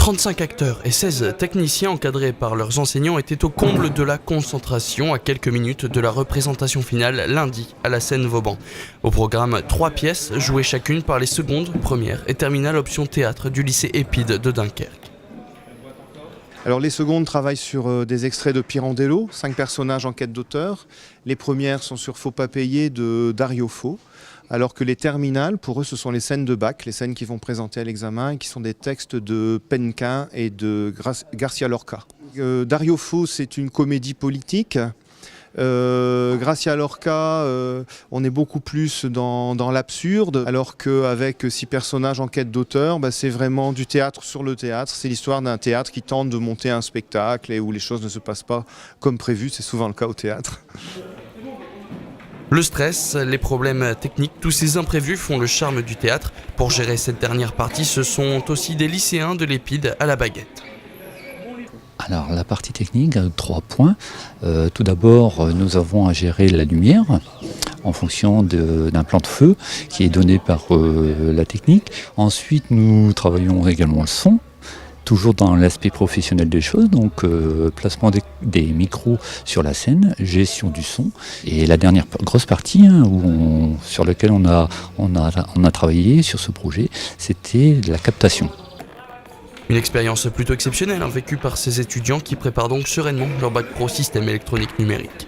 35 acteurs et 16 techniciens encadrés par leurs enseignants étaient au comble de la concentration à quelques minutes de la représentation finale lundi à la scène Vauban. Au programme, 3 pièces jouées chacune par les secondes, premières et terminales option théâtre du lycée Épide de Dunkerque. Alors les secondes travaillent sur des extraits de Pirandello, 5 personnages en quête d'auteur. Les premières sont sur Faut pas payer de Dario Fo. Alors que les terminales, pour eux, ce sont les scènes de bac, les scènes qui vont présenter à l'examen et qui sont des textes de Penquin et de Garcia Lorca. Dario Fo, c'est une comédie politique. Garcia Lorca, on est beaucoup plus dans l'absurde, alors qu'avec 6 personnages en quête d'auteur, c'est vraiment du théâtre sur le théâtre. C'est l'histoire d'un théâtre qui tente de monter un spectacle et où les choses ne se passent pas comme prévu. C'est souvent le cas au théâtre. Le stress, les problèmes techniques, tous ces imprévus font le charme du théâtre. Pour gérer cette dernière partie, ce sont aussi des lycéens de l'Épide à la baguette. Alors la partie technique a 3 points. Tout d'abord, nous avons à gérer la lumière en fonction d'un plan de feu qui est donné par la technique. Ensuite, nous travaillons également le son. Toujours dans l'aspect professionnel des choses, donc placement des micros sur la scène, gestion du son. Et la dernière grosse partie sur laquelle on a travaillé sur ce projet, c'était la captation. Une expérience plutôt exceptionnelle vécue par ces étudiants qui préparent donc sereinement leur bac pro système électronique numérique.